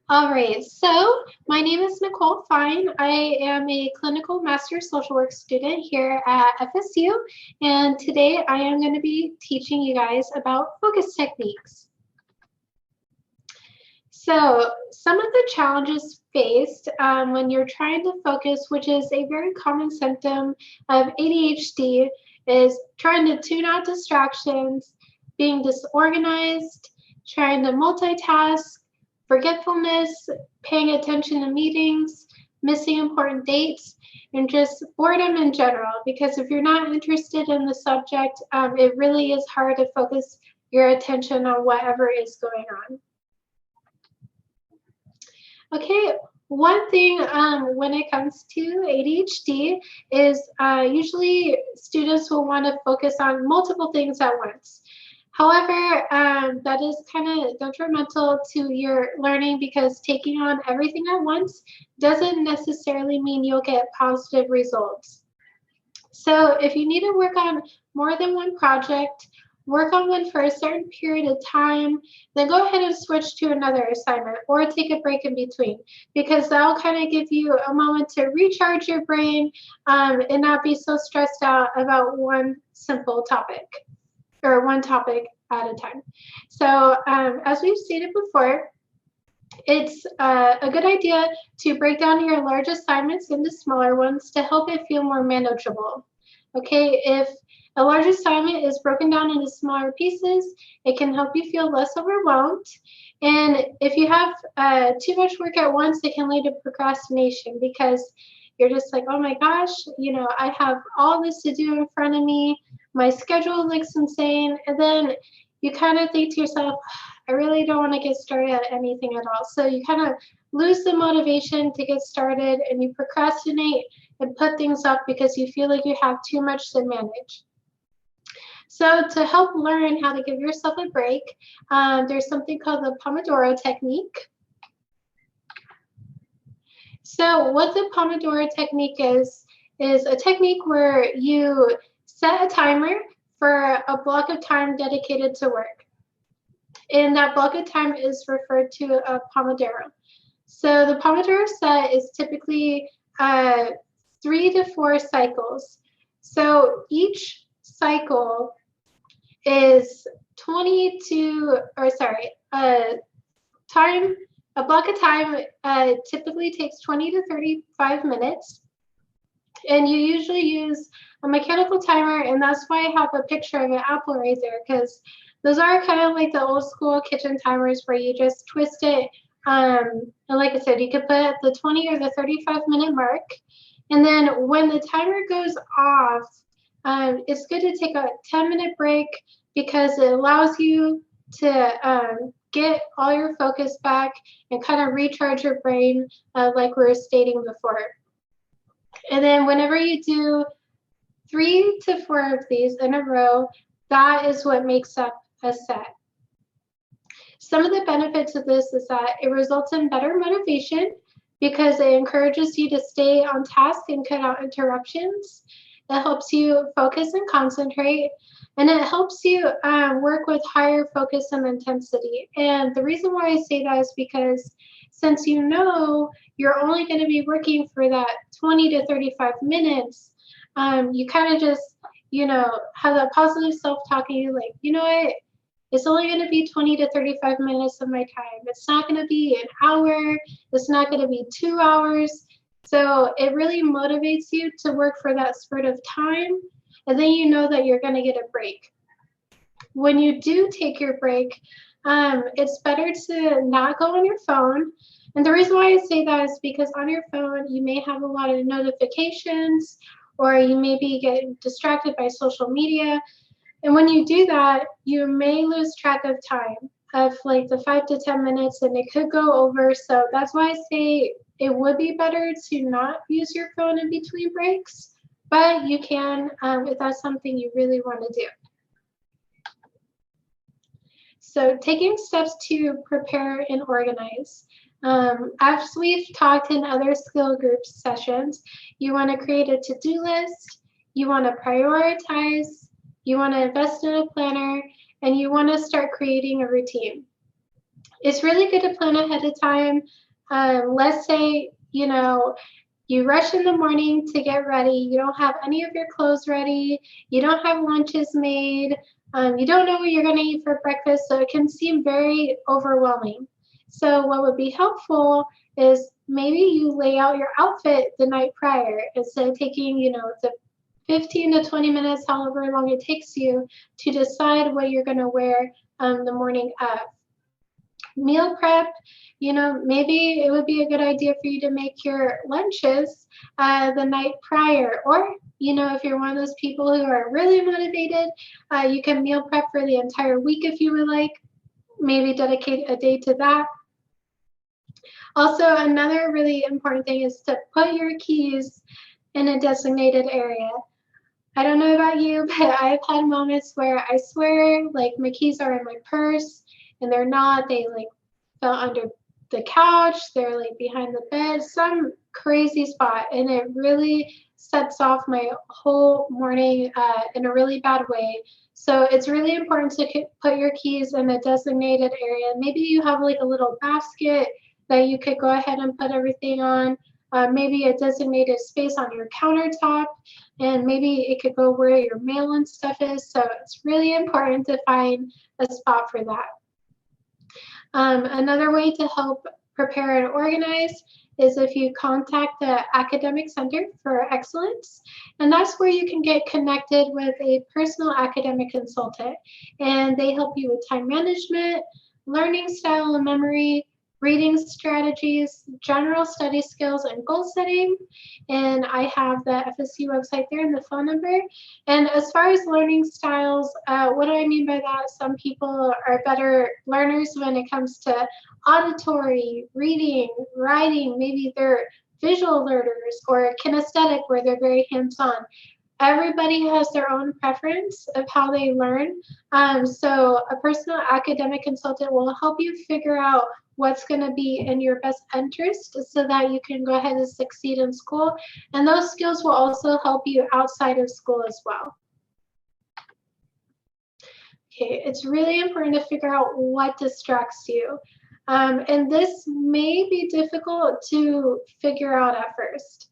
All right, so my name is Nicole Fine. I am a clinical master social work student here at FSU, and today I am going to be teaching you guys about focus techniques. So, some of the challenges faced when you're trying to focus, which is a very common symptom of ADHD, is trying to tune out distractions, being disorganized, trying to multitask, forgetfulness, paying attention to meetings, missing important dates, and just boredom in general. Because if you're not interested in the subject, it really is hard to focus your attention on whatever is going on. Okay, one thing when it comes to ADHD is usually students will want to focus on multiple things at once. However, that is kind of detrimental to your learning because taking on everything at once doesn't necessarily mean you'll get positive results. So if you need to work on more than one project, work on one for a certain period of time, then go ahead and switch to another assignment or take a break in between because that'll kind of give you a moment to recharge your brain and not be so stressed out about one simple topic or one topic at a time. So as we've stated before, it's a good idea to break down your large assignments into smaller ones to help it feel more manageable. Okay, if a large assignment is broken down into smaller pieces, it can help you feel less overwhelmed. And if you have too much work at once, it can lead to procrastination because you're just like, oh my gosh, I have all this to do in front of me. My schedule looks insane. And then you kind of think to yourself, I really don't want to get started at anything at all. So you kind of lose the motivation to get started and you procrastinate and put things up because you feel like you have too much to manage. So to help learn how to give yourself a break, there's something called the Pomodoro Technique. So what the Pomodoro Technique is a technique where you set a timer for a block of time dedicated to work. And that block of time is referred to a Pomodoro. So the Pomodoro set is typically 3 to 4 cycles. So each cycle is a block of time typically takes 20 to 35 minutes. And you usually use a mechanical timer, and that's why I have a picture of an apple right there, because those are kind of like the old school kitchen timers where you just twist it. And like I said, you could put at the 20 or the 35-minute mark. And then when the timer goes off, it's good to take a 10-minute break because it allows you to get all your focus back and kind of recharge your brain like we were stating before. And then whenever you do 3 to 4 of these in a row, that is what makes up a set. Some of the benefits of this is that it results in better motivation because it encourages you to stay on task and cut out interruptions. It helps you focus and concentrate, and it helps you work with higher focus and intensity. And the reason why I say that is because since you're only going to be working for that 20 to 35 minutes, you kind of just, have that positive self-talk and you're like, you know what? It's only going to be 20 to 35 minutes of my time. It's not going to be an hour. It's not going to be 2 hours. So it really motivates you to work for that spurt of time. And then you know that you're going to get a break. When you do take your break, it's better to not go on your phone. And the reason why I say that is because on your phone, you may have a lot of notifications or you may be getting distracted by social media. And when you do that, you may lose track of time of like the 5 to 10 minutes and it could go over. So that's why I say it would be better to not use your phone in between breaks, but you can if that's something you really want to do. So taking steps to prepare and organize. As we've talked in other skill group sessions, you want to create a to-do list, you want to prioritize, you want to invest in a planner, and you want to start creating a routine. it's really good to plan ahead of time. Let's say, you rush in the morning to get ready. You don't have any of your clothes ready. You don't have lunches made. You don't know what you're going to eat for breakfast. So it can seem very overwhelming. So what would be helpful is maybe you lay out your outfit the night prior instead of taking, the 15 to 20 minutes, however long it takes you to decide what you're going to wear the morning of. Meal prep, maybe it would be a good idea for you to make your lunches the night prior. Or, if you're one of those people who are really motivated, you can meal prep for the entire week if you would like. Maybe dedicate a day to that. Also, another really important thing is to put your keys in a designated area. I don't know about you, but I've had moments where I swear, like, my keys are in my purse and they're not. They like fell under the couch, they're like behind the bed, some crazy spot, and it really sets off my whole morning in a really bad way. So it's really important to put your keys in a designated area. Maybe you have like a little basket that you could go ahead and put everything on. Maybe a designated space on your countertop, and maybe it could go where your mail and stuff is. So it's really important to find a spot for that. Another way to help prepare and organize is if you contact the Academic Center for Excellence, and that's where you can get connected with a personal academic consultant, and they help you with time management, learning style and memory, reading strategies, general study skills, and goal setting. And I have the FSU website there and the phone number. And as far as learning styles, what do I mean by that? Some people are better learners when it comes to auditory, reading, writing. Maybe they're visual learners, or kinesthetic, where they're very hands-on. Everybody has their own preference of how they learn. So a personal academic consultant will help you figure out what's going to be in your best interest so that you can go ahead and succeed in school. And those skills will also help you outside of school as well. Okay, it's really important to figure out what distracts you. And this may be difficult to figure out at first.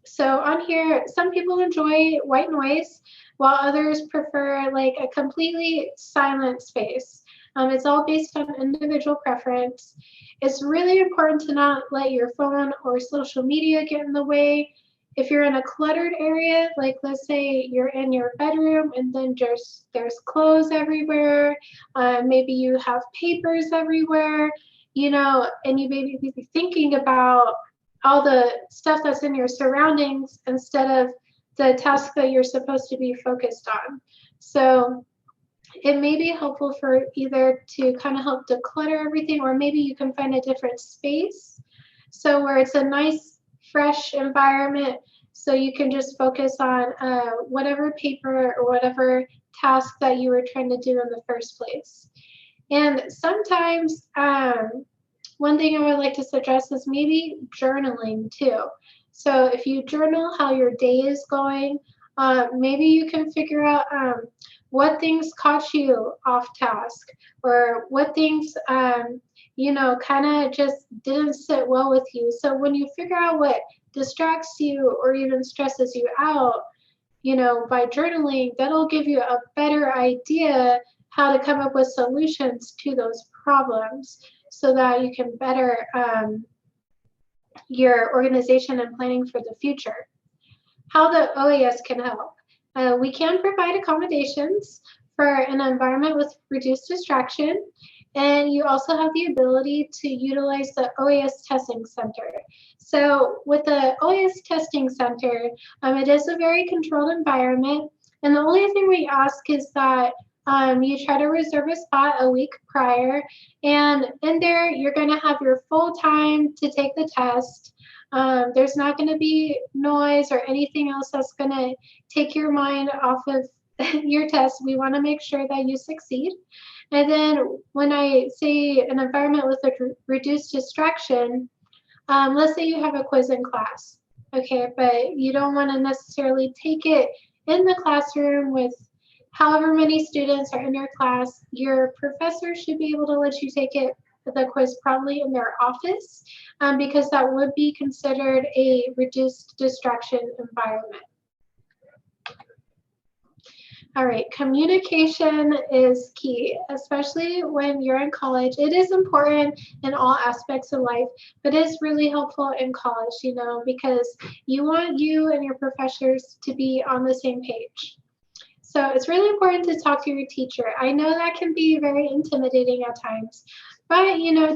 So on here, some people enjoy white noise, while others prefer like a completely silent space. It's all based on individual preference. It's really important to not let your phone or social media get in the way. If you're in a cluttered area, like let's say you're in your bedroom and then there's clothes everywhere, maybe you have papers everywhere, and you may be thinking about all the stuff that's in your surroundings instead of the task that you're supposed to be focused on. So it may be helpful for either to kind of help declutter everything, or maybe you can find a different space. So where it's a nice, fresh environment, so you can just focus on whatever paper or whatever task that you were trying to do in the first place. And sometimes, one thing I would like to suggest is maybe journaling too. So if you journal how your day is going, maybe you can figure out what things caught you off task, or what things, kind of just didn't sit well with you. So when you figure out what distracts you or even stresses you out, by journaling, that'll give you a better idea how to come up with solutions to those problems so that you can better your organization and planning for the future. How the OAS can help. We can provide accommodations for an environment with reduced distraction, and you also have the ability to utilize the OAS Testing Center. So with the OAS Testing Center, it is a very controlled environment, and the only thing we ask is that you try to reserve a spot a week prior, and in there you're going to have your full time to take the test. There's not going to be noise or anything else that's going to take your mind off of your test. We want to make sure that you succeed. And then when I say an environment with a reduced distraction, let's say you have a quiz in class, okay, but you don't want to necessarily take it in the classroom with however many students are in your class, your professor should be able to let you take the quiz probably in their office, because that would be considered a reduced distraction environment. All right, communication is key, especially when you're in college. It is important in all aspects of life, but it is really helpful in college, because you want you and your professors to be on the same page. So it's really important to talk to your teacher. I know that can be very intimidating at times, but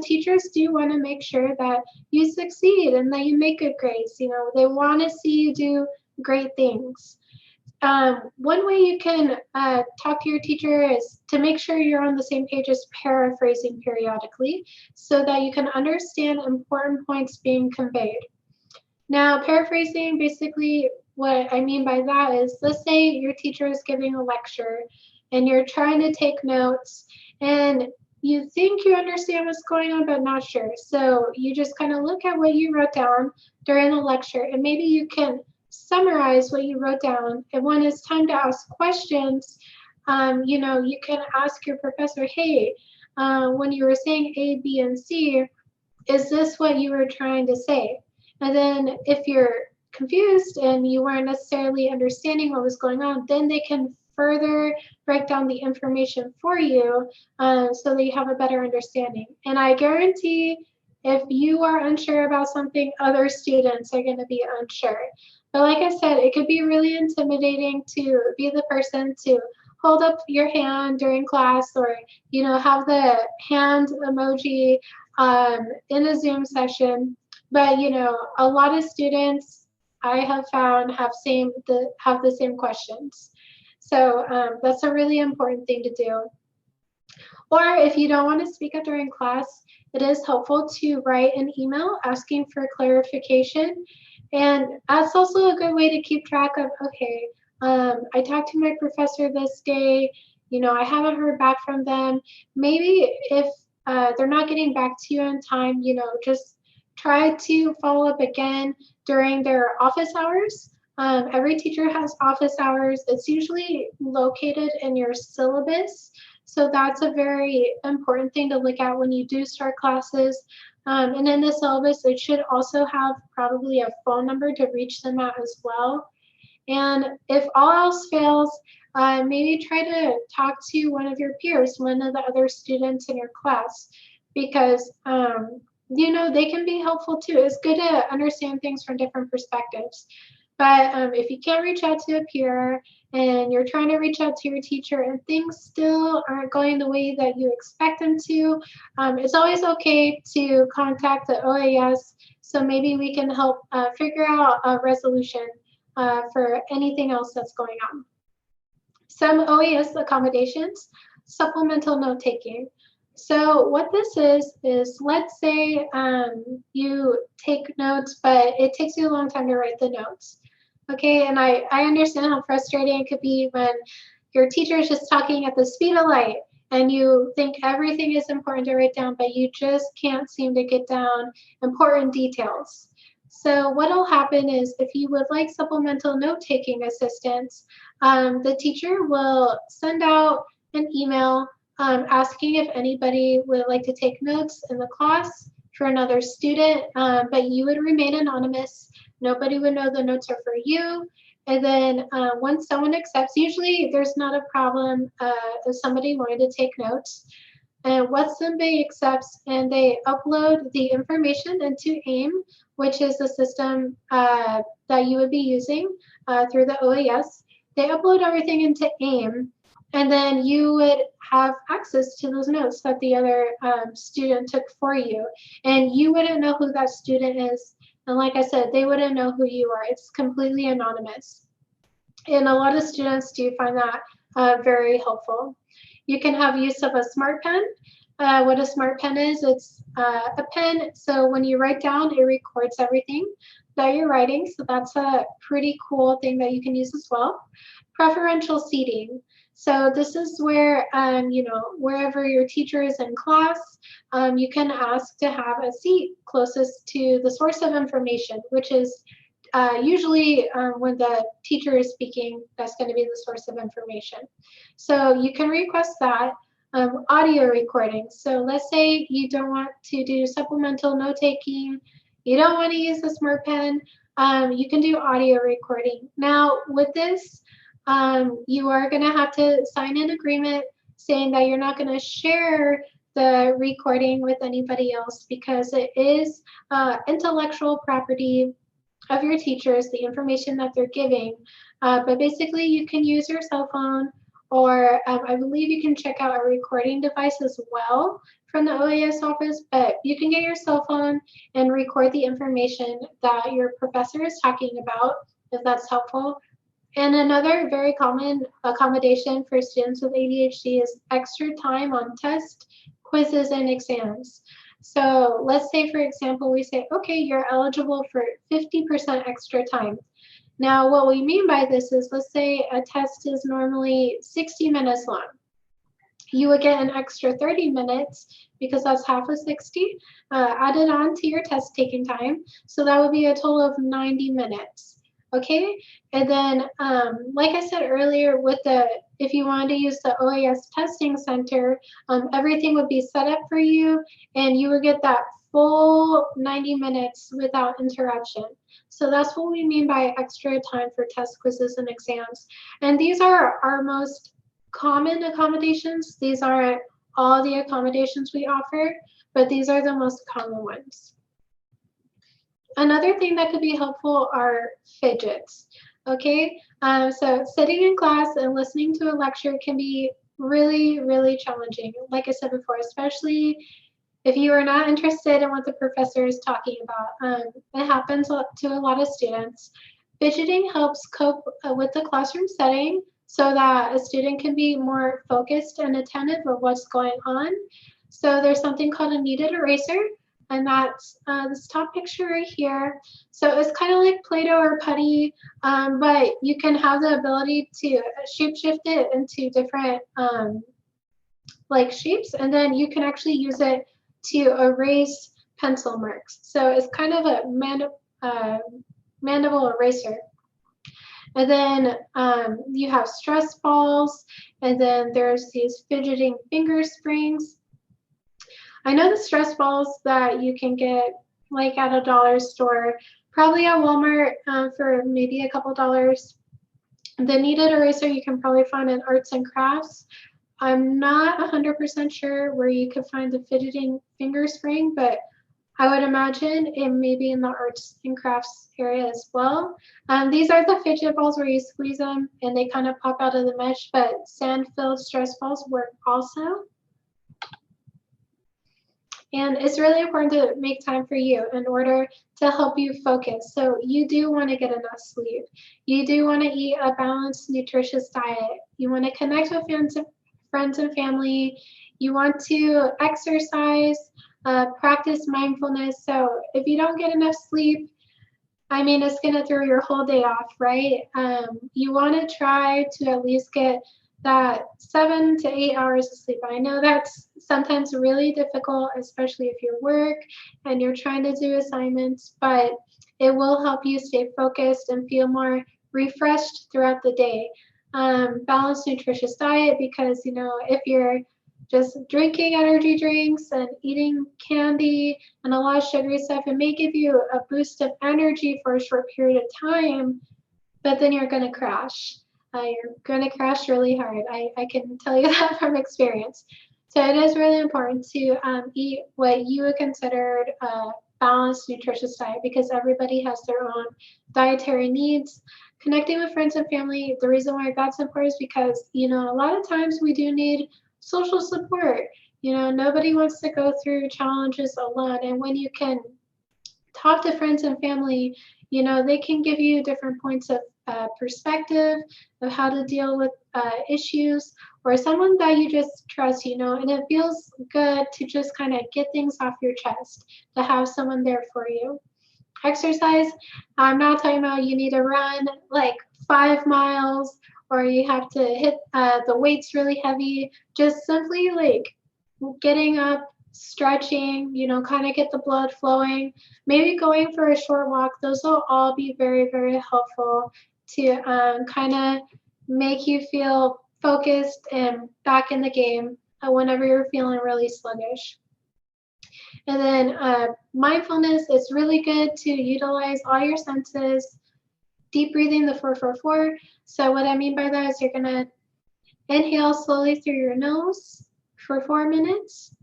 teachers do want to make sure that you succeed and that you make good grades. They want to see you do great things. One way you can talk to your teacher is to make sure you're on the same page as paraphrasing periodically so that you can understand important points being conveyed. Now, paraphrasing, basically what I mean by that is, let's say your teacher is giving a lecture and you're trying to take notes and you think you understand what's going on but not sure. So you just kind of look at what you wrote down during the lecture and maybe you can summarize what you wrote down, and when it's time to ask questions, you can ask your professor, hey, when you were saying A, B, and C, is this what you were trying to say? And then if you're confused and you weren't necessarily understanding what was going on, then they can further break down the information for you, so that you have a better understanding. And I guarantee if you are unsure about something, other students are going to be unsure. But like I said, it could be really intimidating to be the person to hold up your hand during class, or have the hand emoji in a Zoom session. But a lot of students I have found have the same questions. So that's a really important thing to do. Or if you don't want to speak up during class, it is helpful to write an email asking for clarification. And that's also a good way to keep track of, okay, I talked to my professor this day, I haven't heard back from them. Maybe if they're not getting back to you in time, just try to follow up again during their office hours. Every teacher has office hours. It's usually located in your syllabus. So that's a very important thing to look at when you do start classes. And in the syllabus, it should also have probably a phone number to reach them at as well. And if all else fails, maybe try to talk to one of your peers, one of the other students in your class, because they can be helpful too. It's good to understand things from different perspectives. But if you can't reach out to a peer and you're trying to reach out to your teacher and things still aren't going the way that you expect them to, it's always okay to contact the OAS, so maybe we can help figure out a resolution for anything else that's going on. Some OAS accommodations, supplemental note taking. So what this is let's say you take notes, but it takes you a long time to write the notes. Okay, and I understand how frustrating it could be when your teacher is just talking at the speed of light and you think everything is important to write down, but you just can't seem to get down important details. So what will happen is, if you would like supplemental note-taking assistance, the teacher will send out an email asking if anybody would like to take notes in the class for another student, but you would remain anonymous. Nobody would know the notes are for you. And then once someone accepts, usually there's not a problem if somebody wanted to take notes. And once somebody accepts and they upload the information into AIM, which is the system that you would be using through the OAS, they upload everything into AIM, and then you would have access to those notes that the other student took for you. And you wouldn't know who that student is. And like I said, they wouldn't know who you are. It's completely anonymous. And a lot of students do find that very helpful. You can have use of a smart pen. What a smart pen is, it's a pen, so when you write down, it records everything that you're writing. So that's a pretty cool thing that you can use as well. Preferential seating. So this is where, wherever your teacher is in class, you can ask to have a seat closest to the source of information, which is usually when the teacher is speaking, that's going to be the source of information. So you can request that. Audio recording. So let's say you don't want to do supplemental note taking, you don't want to use the smart pen, you can do audio recording. Now with this, you are going to have to sign an agreement saying that you're not going to share the recording with anybody else because it is intellectual property of your teachers, the information that they're giving. But basically, you can use your cell phone, or I believe you can check out a recording device as well from the OAS office, but you can get your cell phone and record the information that your professor is talking about, if that's helpful. And another very common accommodation for students with ADHD is extra time on tests, quizzes, and exams. So let's say, for example, we say, okay, you're eligible for 50% extra time. Now, what we mean by this is, let's say a test is normally 60 minutes long. You would get an extra 30 minutes because that's half of 60 added on to your test taking time. So that would be a total of 90 minutes. Okay, and then like I said earlier, with if you wanted to use the OAS testing center, everything would be set up for you and you would get that full 90 minutes without interruption. So that's what we mean by extra time for test, quizzes, and exams. And these are our most common accommodations. These aren't all the accommodations we offer, but these are the most common ones. Another thing that could be helpful are fidgets. Okay, so sitting in class and listening to a lecture can be really, really challenging. Like I said before, especially if you are not interested in what the professor is talking about. It happens to a lot of students. Fidgeting helps cope with the classroom setting so that a student can be more focused and attentive of what's going on. So there's something called a kneaded eraser, and that's this top picture right here. So it's kind of like Play-Doh or putty, but you can have the ability to shapeshift it into different like shapes, and then you can actually use it to erase pencil marks. So it's kind of a mandible eraser. And then you have stress balls, and then there's these fidgeting finger springs. I know the stress balls that you can get like at a dollar store, probably at Walmart for maybe a couple dollars. The kneaded eraser you can probably find in arts and crafts. I'm not 100% sure where you could find the fidgeting finger spring, but I would imagine it may be in the arts and crafts area as well. These are the fidget balls where you squeeze them and they kind of pop out of the mesh, but sand-filled stress balls work also. And it's really important to make time for you in order to help you focus. So you do want to get enough sleep. You do want to eat a balanced, nutritious diet. You want to connect with friends and family. You want to exercise, practice mindfulness. So if you don't get enough sleep, I mean, it's going to throw your whole day off, right? You want to try to at least get that 7 to 8 hours of sleep. I know that's sometimes really difficult, especially if you work and you're trying to do assignments, but it will help you stay focused and feel more refreshed throughout the day. Balanced, nutritious diet, because, you know, if you're just drinking energy drinks and eating candy and a lot of sugary stuff, it may give you a boost of energy for a short period of time, but then you're going to crash. You're going to crash really hard. I can tell you that from experience. So it is really important to eat what you would consider a balanced, nutritious diet, because everybody has their own dietary needs. Connecting with friends and family, the reason why that's important is because, you know, a lot of times we do need social support. You know, nobody wants to go through challenges alone. And when you can talk to friends and family, you know, they can give you different points of perspective of how to deal with issues, or someone that you just trust, you know, and it feels good to just kind of get things off your chest, to have someone there for you. Exercise, I'm not talking about you need to run like 5 miles or you have to hit the weights really heavy. Just simply like getting up, stretching, you know, kind of get the blood flowing, maybe going for a short walk. Those will all be very, very helpful to kind of make you feel focused and back in the game whenever you're feeling really sluggish. And then mindfulness, it's really good to utilize all your senses. Deep breathing, the 4-4-4. So what I mean by that is you're going to inhale slowly through your nose for 4 minutes.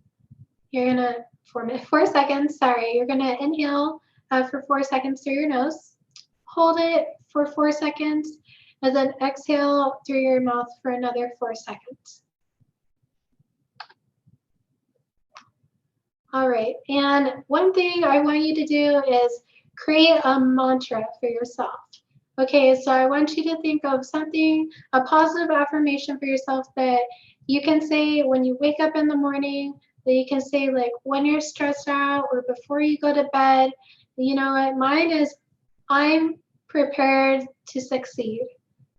You're going to, 4 seconds, sorry. You're going to inhale for 4 seconds through your nose. Hold it for 4 seconds, and then exhale through your mouth for another 4 seconds. All right, and one thing I want you to do is create a mantra for yourself. Okay, so I want you to think of something, a positive affirmation for yourself that you can say when you wake up in the morning, that you can say like when you're stressed out or before you go to bed. You know what, mine is, I'm prepared to succeed.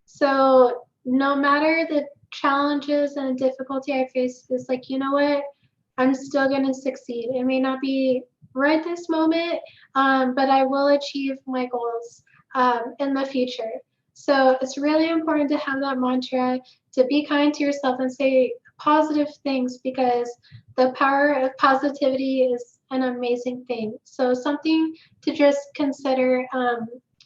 So no matter the challenges and difficulty I face, it's like, you know what, I'm still going to succeed. It may not be right this moment, but I will achieve my goals in the future. So it's really important to have that mantra, to be kind to yourself and say positive things, because the power of positivity is an amazing thing. So something to just consider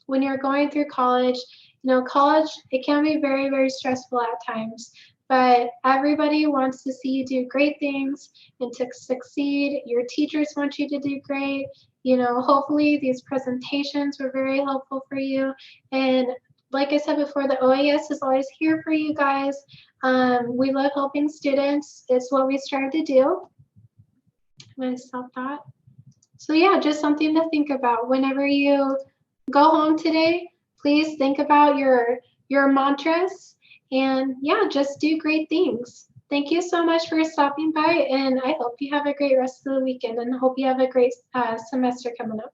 when you're going through college. You know, college, it can be very, very stressful at times, but everybody wants to see you do great things and to succeed. Your teachers want you to do great. You know, hopefully these presentations were very helpful for you. And like I said before, the OAS is always here for you guys. We love helping students. It's what we strive to do. I'm going to stop that. So yeah, just something to think about. Whenever you go home today, please think about your mantras, and yeah, just do great things. Thank you so much for stopping by, and I hope you have a great rest of the weekend, and hope you have a great semester coming up.